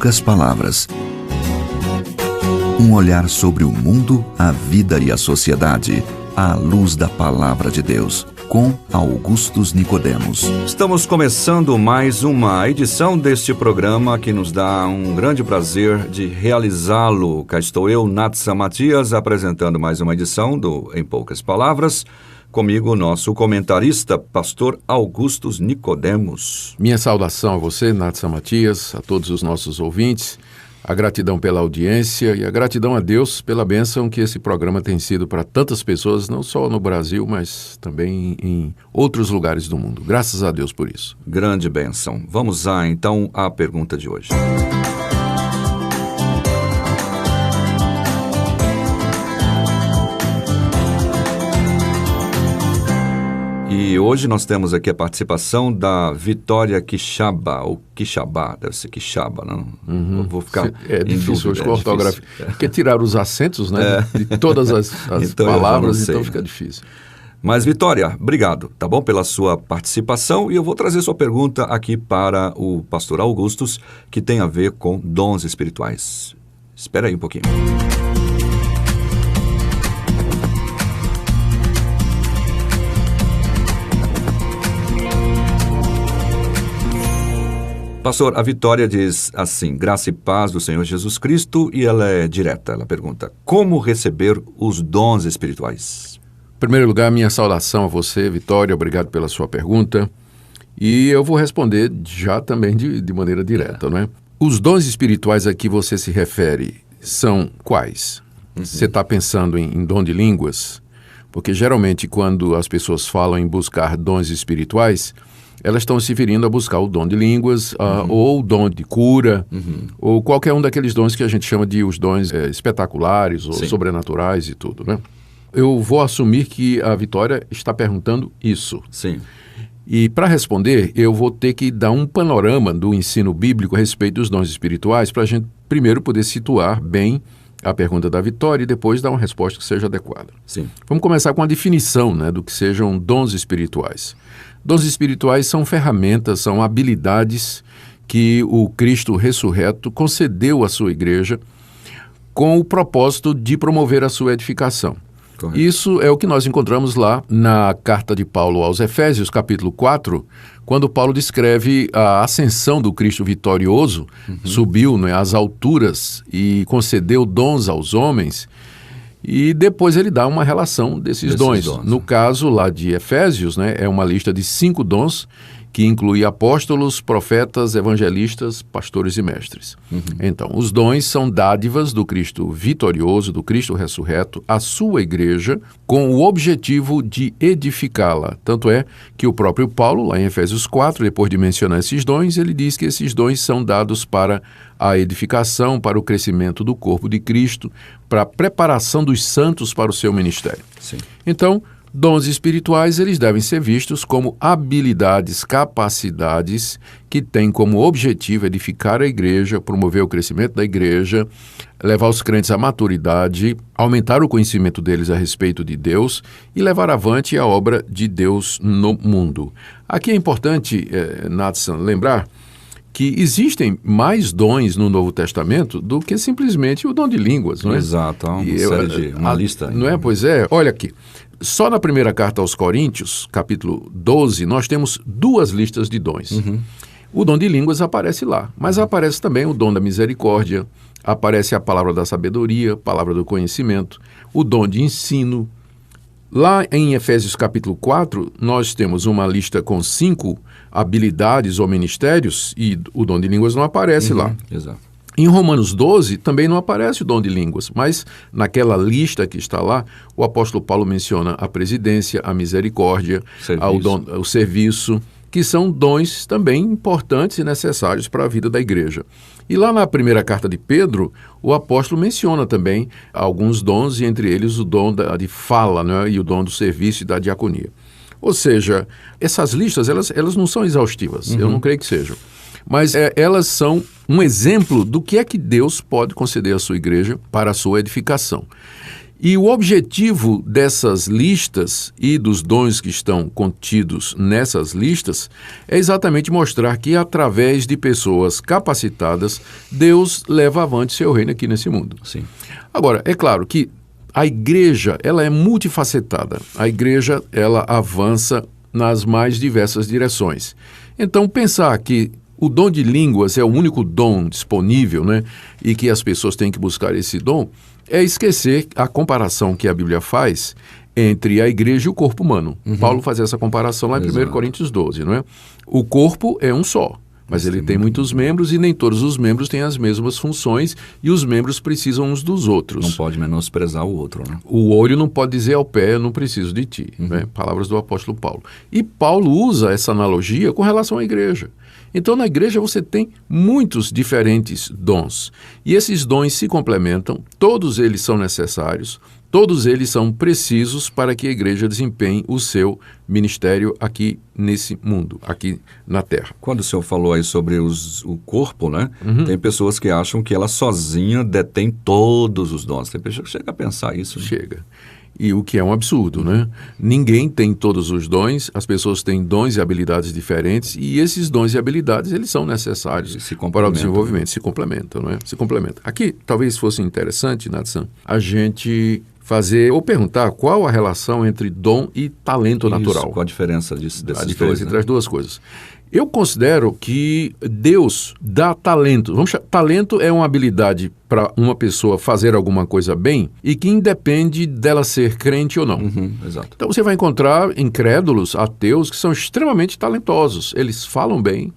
poucas palavras. Um olhar sobre o mundo, a vida e a sociedade, à luz da Palavra de Deus, com Augustus Nicodemos. Estamos começando mais uma edição deste programa que nos dá um grande prazer de realizá-lo. Cá estou eu, Natsa Matias, apresentando mais uma edição do Em Poucas Palavras. Comigo, o nosso comentarista, pastor Augustus Nicodemos. Minha saudação a você, Natsa Matias, a todos os nossos ouvintes, a gratidão pela audiência e a gratidão a Deus pela bênção que esse programa tem sido para tantas pessoas, não só no Brasil, mas também em outros lugares do mundo. Graças a Deus por isso. Grande bênção. Vamos lá, então, à pergunta de hoje. E hoje nós temos aqui a participação da Vitória Quixaba, ou Quixabá, deve ser Quixaba, não? Vou ficar difícil hoje com a ortografia, porque tiraram os acentos, né, de todas as então, palavras, então fica difícil. Mas Vitória, obrigado, tá bom, pela sua participação, e eu vou trazer sua pergunta aqui para o pastor Augustus, que tem a ver com dons espirituais. Espera aí um pouquinho. Pastor, a Vitória diz assim: graça e paz do Senhor Jesus Cristo, e ela é direta. Ela pergunta: como receber os dons espirituais? Em primeiro lugar, minha saudação a você, Vitória, obrigado pela sua pergunta. E eu vou responder já também de maneira direta, não é? Os dons espirituais a que você se refere são quais? Você está pensando em dom de línguas? Porque geralmente quando as pessoas falam em buscar dons espirituais, elas estão se referindo a buscar o dom de línguas, ou o dom de cura, ou qualquer um daqueles dons que a gente chama de os dons espetaculares ou sobrenaturais e tudo, né? Eu vou assumir que a Vitória está perguntando isso. Sim. E para responder, eu vou ter que dar um panorama do ensino bíblico a respeito dos dons espirituais para a gente primeiro poder situar bem a pergunta da Vitória e depois dar uma resposta que seja adequada. Sim. Vamos começar com a definição, né, do que sejam dons espirituais. Dons espirituais são ferramentas, são habilidades que o Cristo ressurreto concedeu à sua igreja com o propósito de promover a sua edificação. Correto. Isso é o que nós encontramos lá na carta de Paulo aos Efésios, capítulo 4, quando Paulo descreve a ascensão do Cristo vitorioso, subiu, né, às alturas e concedeu dons aos homens. E depois ele dá uma relação desses dons. No caso lá de Efésios, né, é uma lista de 5 dons que inclui apóstolos, profetas, evangelistas, pastores e mestres. Então, os dons são dádivas do Cristo vitorioso, do Cristo ressurreto, à sua igreja, com o objetivo de edificá-la. Tanto é que o próprio Paulo, lá em Efésios 4, depois de mencionar esses dons, ele diz que esses dons são dados para a edificação, para o crescimento do corpo de Cristo, para a preparação dos santos para o seu ministério. Sim. Então, dons espirituais, eles devem ser vistos como habilidades, capacidades que têm como objetivo edificar a igreja, promover o crescimento da igreja, levar os crentes à maturidade, aumentar o conhecimento deles a respeito de Deus e levar avante a obra de Deus no mundo. Aqui é importante, Nathan, lembrar que existem mais dons no Novo Testamento do que simplesmente o dom de línguas, não é? Exato, uma lista. Não é? Pois é, olha aqui. Só na primeira carta aos Coríntios, capítulo 12, nós temos 2 listas de dons. O dom de línguas aparece lá, mas aparece também o dom da misericórdia, aparece a palavra da sabedoria, a palavra do conhecimento, o dom de ensino. Lá em Efésios capítulo 4, nós temos uma lista com 5 habilidades ou ministérios e o dom de línguas não aparece lá. Exato. Em Romanos 12 também não aparece o dom de línguas, mas naquela lista que está lá, o apóstolo Paulo menciona a presidência, a misericórdia, o serviço, que são dons também importantes e necessários para a vida da igreja. E lá na primeira carta de Pedro, o apóstolo menciona também alguns dons, e entre eles o dom de fala, né, e o dom do serviço e da diaconia. Ou seja, essas listas, elas não são exaustivas, eu não creio que sejam. Mas elas são um exemplo do que é que Deus pode conceder à sua igreja para a sua edificação. E o objetivo dessas listas e dos dons que estão contidos nessas listas é exatamente mostrar que, através de pessoas capacitadas, Deus leva avante seu reino aqui nesse mundo. Sim. Agora, é claro que a igreja, ela é multifacetada. A igreja, ela avança nas mais diversas direções. Então, pensar que o dom de línguas é o único dom disponível, né, e que as pessoas têm que buscar esse dom, é esquecer a comparação que a Bíblia faz entre a igreja e o corpo humano. Paulo faz essa comparação lá em 1 Coríntios 12, não é? O corpo é um só, mas ele tem muitos membros e nem todos os membros têm as mesmas funções e os membros precisam uns dos outros. Não pode menosprezar o outro, né? O olho não pode dizer ao pé, eu não preciso de ti. Né? Palavras do apóstolo Paulo. E Paulo usa essa analogia com relação à igreja. Então, na igreja você tem muitos diferentes dons. E esses dons se complementam, todos eles são necessários, todos eles são precisos para que a igreja desempenhe o seu ministério aqui nesse mundo, aqui na Terra. Quando o senhor falou aí sobre o corpo, né? Tem pessoas que acham que ela sozinha detém todos os dons. Tem pessoas que chega a pensar isso. Né? Chega. E o que é um absurdo, né? Ninguém tem todos os dons, as pessoas têm dons e habilidades diferentes e esses dons e habilidades, eles são necessários para o desenvolvimento, se complementam, não é? Se complementam. Aqui, talvez fosse interessante, Natsan, a gente fazer ou perguntar qual a relação entre dom e talento natural. Qual a diferença desses dois? A diferença entre as duas coisas. Eu considero que Deus dá talento. Talento é uma habilidade para uma pessoa fazer alguma coisa bem e que independe dela ser crente ou não. Exato. Então você vai encontrar incrédulos, ateus, que são extremamente talentosos. Eles falam bem,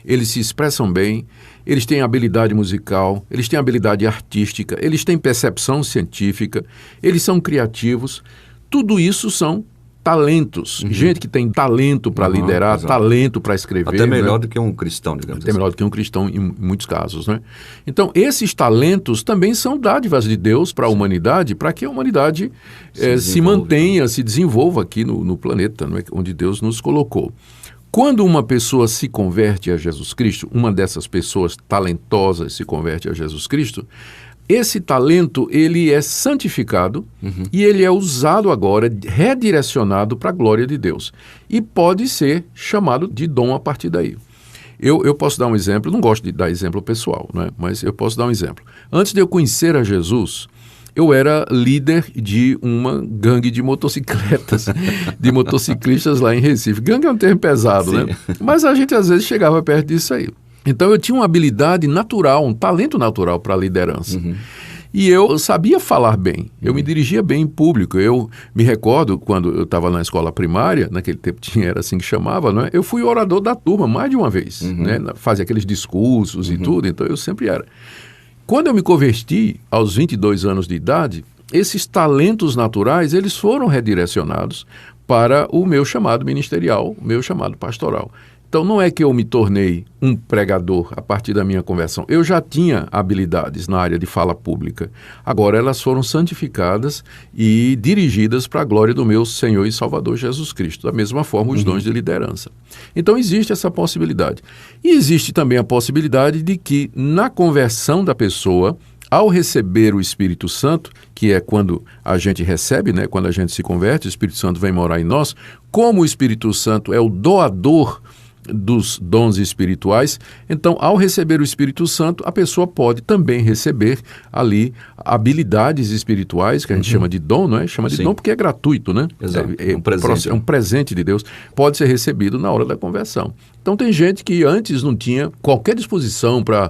eles se expressam bem, eles têm habilidade musical, eles têm habilidade artística, eles têm percepção científica, eles são criativos. Tudo isso são talentos. Gente que tem talento para liderar, exato. Talento para escrever. Até melhor do que um cristão, digamos assim. Até melhor do que um cristão em muitos casos, né? Então, esses talentos também são dádivas de Deus para a humanidade, para que a humanidade se mantenha, se desenvolva aqui no planeta, não é? Onde Deus nos colocou. Quando uma pessoa se converte a Jesus Cristo, uma dessas pessoas talentosas se converte a Jesus Cristo, esse talento, ele é santificado e ele é usado agora, redirecionado para a glória de Deus. E pode ser chamado de dom a partir daí. Eu posso dar um exemplo, não gosto de dar exemplo pessoal, né? Mas eu posso dar um exemplo. Antes de eu conhecer a Jesus, eu era líder de uma gangue de motocicletas, de motociclistas lá em Recife. Gangue é um termo pesado, Sim. né? Mas a gente às vezes chegava perto disso aí. Então eu tinha uma habilidade natural, um talento natural para a liderança. E eu sabia falar bem, eu me dirigia bem em público. Eu me recordo, quando eu estava na escola primária, naquele tempo era assim que chamava, né? Eu fui orador da turma mais de uma vez, né? Fazia aqueles discursos e tudo, então eu sempre era. Quando eu me converti, aos 22 anos de idade, esses talentos naturais, eles foram redirecionados para o meu chamado ministerial, o meu chamado pastoral. Então, não é que eu me tornei um pregador a partir da minha conversão. Eu já tinha habilidades na área de fala pública. Agora, elas foram santificadas e dirigidas para a glória do meu Senhor e Salvador Jesus Cristo. Da mesma forma, os dons de liderança. Então, existe essa possibilidade. E existe também a possibilidade de que, na conversão da pessoa, ao receber o Espírito Santo, que é quando a gente recebe, né, quando a gente se converte, o Espírito Santo vem morar em nós, como o Espírito Santo é o doador dos dons espirituais, então, ao receber o Espírito Santo, a pessoa pode também receber ali habilidades espirituais, que a gente chama de dom, não é? Chama de dom porque é gratuito, né? Exato. É um presente de Deus, pode ser recebido na hora da conversão. Então, tem gente que antes não tinha qualquer disposição para,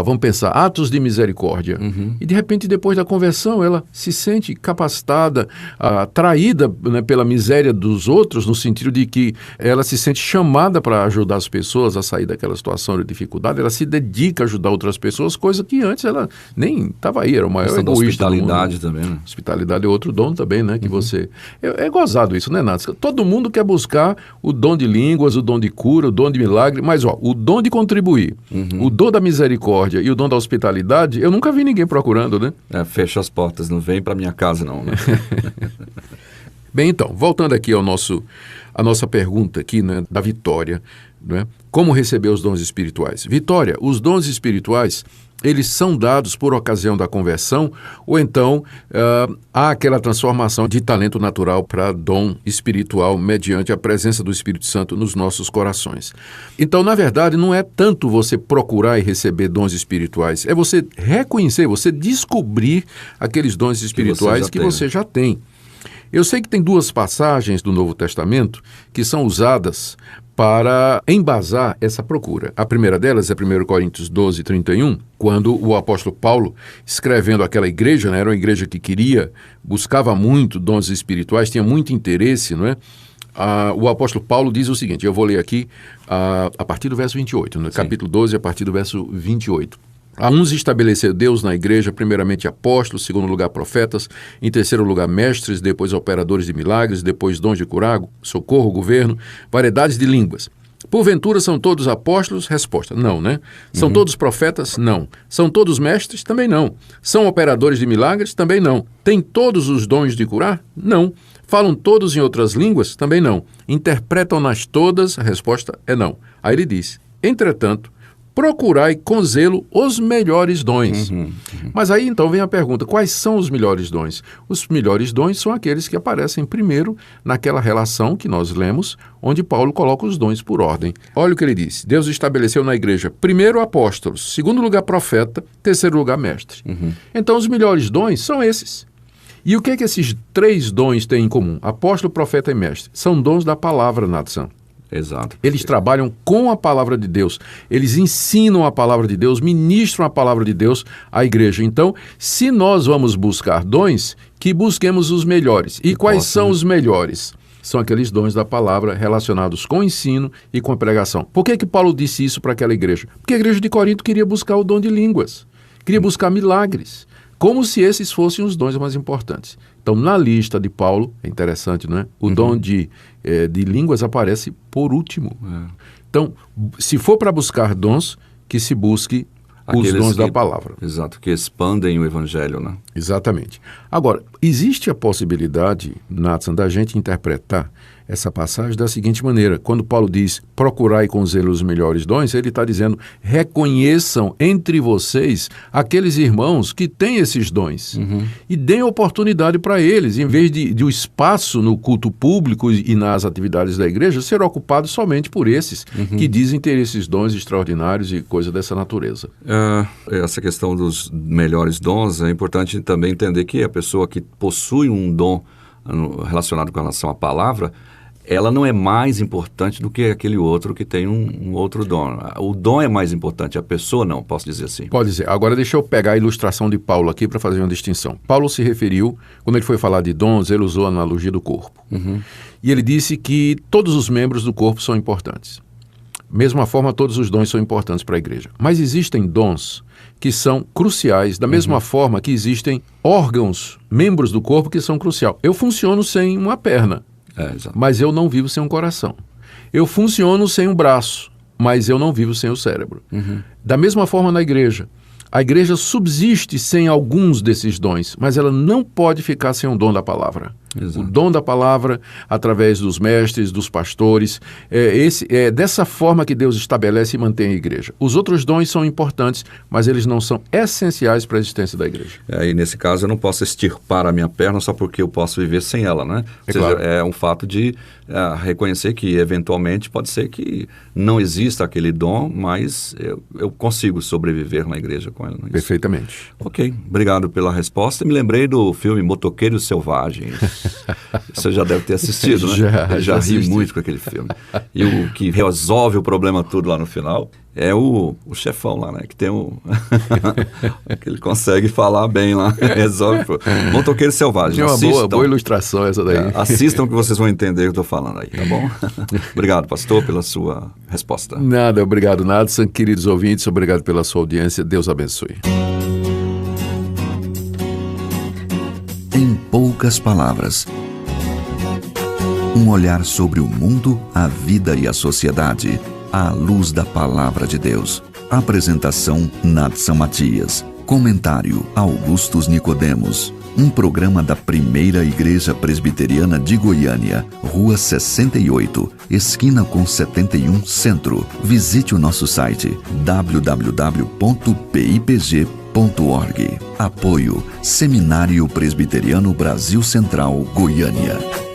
vamos pensar, atos de misericórdia. E, de repente, depois da conversão, ela se sente capacitada, atraída, né, pela miséria dos outros, no sentido de que ela se sente chamada para ajudar as pessoas a sair daquela situação de dificuldade, ela se dedica a ajudar outras pessoas, coisa que antes ela nem estava aí, era o maior egoísta do mundo. Hospitalidade também, né? Hospitalidade é outro dom também, né? Que você... É gozado isso, né, Nath? Todo mundo quer buscar o dom de línguas, o dom de cura, o dom de milagre, mas o dom de contribuir, o dom da misericórdia e o dom da hospitalidade, eu nunca vi ninguém procurando, né? Fecha as portas, não vem para minha casa não, né? Bem, então, voltando aqui ao nosso a nossa pergunta aqui, né, da Vitória, né? Como receber os dons espirituais? Vitória, os dons espirituais, eles são dados por ocasião da conversão ou então há aquela transformação de talento natural para dom espiritual mediante a presença do Espírito Santo nos nossos corações. Então, na verdade, não é tanto você procurar e receber dons espirituais, é você reconhecer, você descobrir aqueles dons espirituais que você já tem. Eu sei que tem duas passagens do Novo Testamento que são usadas para embasar essa procura. A primeira delas é 1 Coríntios 12, 31, quando o apóstolo Paulo, escrevendo aquela igreja, né, era uma igreja que buscava muito dons espirituais, tinha muito interesse, não é? O apóstolo Paulo diz o seguinte, eu vou ler aqui a partir do verso 28, no capítulo 12, a partir do verso 28. A uns estabeleceu Deus na igreja, primeiramente apóstolos, segundo lugar profetas, em terceiro lugar mestres, depois operadores de milagres, depois dons de curar, socorro, governo, variedades de línguas. Porventura são todos apóstolos? Resposta, não, né? São todos profetas? Não. São todos mestres? Também não. São operadores de milagres? Também não. Têm todos os dons de curar? Não. Falam todos em outras línguas? Também não. Interpretam-nas todas? A resposta é não. Aí ele diz, entretanto, procurai com zelo os melhores dons. Mas aí então vem a pergunta, quais são os melhores dons? Os melhores dons são aqueles que aparecem primeiro naquela relação que nós lemos, onde Paulo coloca os dons por ordem. Olha o que ele diz, Deus estabeleceu na igreja primeiro apóstolos, segundo lugar profeta, terceiro lugar mestre. Então os melhores dons são esses. E o que é que esses três dons têm em comum? Apóstolo, profeta e mestre. São dons da palavra, Natsan. Exato. Eles trabalham com a palavra de Deus, eles ensinam a palavra de Deus, ministram a palavra de Deus à igreja. Então, se nós vamos buscar dons, que busquemos os melhores. E quais são os melhores? São aqueles dons da palavra relacionados com o ensino e com a pregação. Por que Paulo disse isso para aquela igreja? Porque a igreja de Corinto queria buscar o dom de línguas, queria buscar milagres, como se esses fossem os dons mais importantes. Então, na lista de Paulo, é interessante, não é? O dom de línguas aparece por último. Então, se for para buscar dons, que se busque os dons da palavra. Exato, que expandem o evangelho, né? Exatamente. Agora, existe a possibilidade, Nathan, da gente interpretar essa passagem da seguinte maneira. Quando Paulo diz, procurai com zelo os melhores dons, ele está dizendo, reconheçam entre vocês aqueles irmãos que têm esses dons e deem oportunidade para eles, em vez de o espaço no culto público e nas atividades da igreja ser ocupado somente por esses que dizem ter esses dons extraordinários e coisa dessa natureza. Essa questão dos melhores dons, é importante também entender que a pessoa que possui um dom relacionado com relação à palavra, ela não é mais importante do que aquele outro que tem um outro dom. O dom é mais importante, a pessoa não, posso dizer assim. Pode dizer. Agora deixa eu pegar a ilustração de Paulo aqui para fazer uma distinção. Paulo se referiu, quando ele foi falar de dons, ele usou a analogia do corpo. E ele disse que todos os membros do corpo são importantes. Mesma forma, todos os dons são importantes para a igreja. Mas existem dons que são cruciais, da mesma forma que existem órgãos, membros do corpo que são cruciais. Eu funciono sem uma perna, mas eu não vivo sem um coração. Eu funciono sem um braço, mas eu não vivo sem o cérebro. Da mesma forma na igreja. A igreja subsiste sem alguns desses dons, mas ela não pode ficar sem o dom da palavra. O dom da palavra, através dos mestres, dos pastores, é dessa forma que Deus estabelece e mantém a igreja. Os outros dons são importantes, mas eles não são essenciais para a existência da igreja. E nesse caso eu não posso extirpar a minha perna só porque eu posso viver sem ela, né? Ou seja, claro. É um fato de reconhecer que eventualmente pode ser que não exista aquele dom, mas eu consigo sobreviver na igreja com ela. Perfeitamente. Ok, obrigado pela resposta. Me lembrei do filme Motoqueiros Selvagens. Você já deve ter assistido, né? Já ri muito com aquele filme. E o que resolve o problema tudo lá no final é o chefão lá, né? Que tem que ele consegue falar bem lá. Resolve. Motoqueiros Selvagens. É uma boa ilustração essa daí. Assistam que vocês vão entender o que eu estou falando aí, tá bom? Obrigado, pastor, pela sua resposta. Nada, obrigado, Nadson. Queridos ouvintes, obrigado pela sua audiência. Deus abençoe. Em poucas palavras, um olhar sobre o mundo, a vida e a sociedade, à luz da palavra de Deus. Apresentação, Natsan Matias. Comentário, Augustus Nicodemos. um programa da Primeira Igreja Presbiteriana de Goiânia, Rua 68, esquina com 71 Centro. Visite o nosso site www.pipg.org. Apoio Seminário Presbiteriano Brasil Central, Goiânia.